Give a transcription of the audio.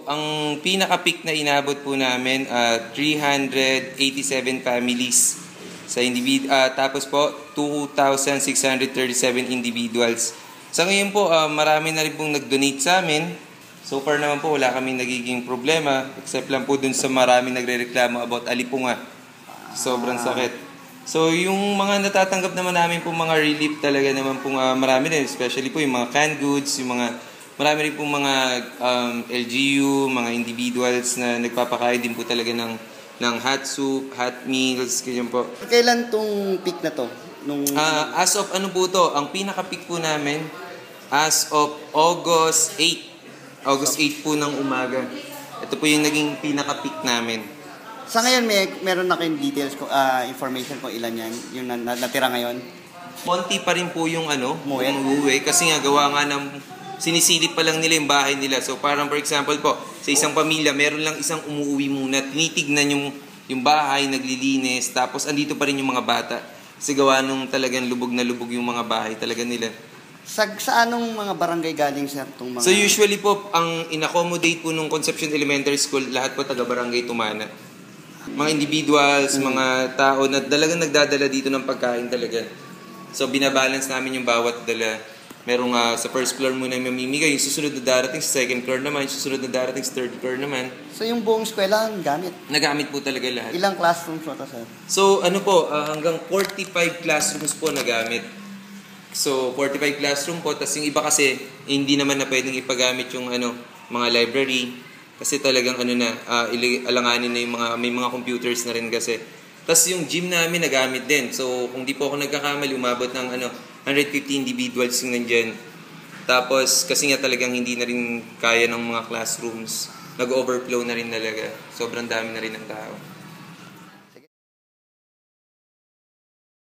po, ang pinaka-peak na inabot po namin, 387 families sa tapos po 2,637 individuals. Sa ngayon po, marami na rin pong nag-donate sa amin. So far naman po, wala kaming nagiging problema, except lang po dun sa maraming nagre-reklamo about alipunga. Sobrang sakit. So yung mga natatanggap naman namin po mga relief talaga naman po marami din, especially po yung mga canned goods, yung mga marami rin po mga LGU, mga individuals na nagpapakain din po talaga ng hot soup, hot meals, ganyan po. Kailan tong peak na to? As of ano po to, ang pinaka-peak po namin as of August 8. August 8 po ng umaga. Ito po yung naging pinaka-peak namin. Sa ngayon, meron na kayong details, information kung ilan yan, yung natira ngayon? Konti pa rin po yung umuwi kasi nga gawa nga ng sinisilip pa lang nila yung bahay nila. So parang for example po, sa isang pamilya, meron lang isang umuwi muna, tinitignan yung bahay, naglilinis, tapos andito pa rin yung mga bata. Kasi gawa nung talagang lubog na lubog yung mga bahay talaga nila. Sa anong mga barangay galing, sir? So usually po, ang in-accommodate po nung Concepcion Elementary School, lahat po taga-barangay Tumana. Mga individuals, mga tao na talagang nagdadala dito ng pagkain talaga. So binabalance namin yung bawat dala. Merong sa first floor muna yung mamimigay, yung susunod na darating sa second floor naman, yung susunod na darating sa third floor naman. So yung buong eskwela gamit? Nagamit po talaga lahat. Ilang classrooms po ito, sir? So hanggang 45 classrooms po nagamit. So 45 classroom po, tapos yung iba kasi hindi naman na pwedeng ipagamit yung mga library kasi talagang alanganin na yung may mga computers na rin kasi. Tapos yung gym namin nagamit din. So kung di po ako nagkakamali, umabot ng 150 individuals yung nandyan. Tapos kasi nga talagang hindi na rin kaya ng mga classrooms. Nag-overflow na rin talaga. Sobrang dami na rin ng tao.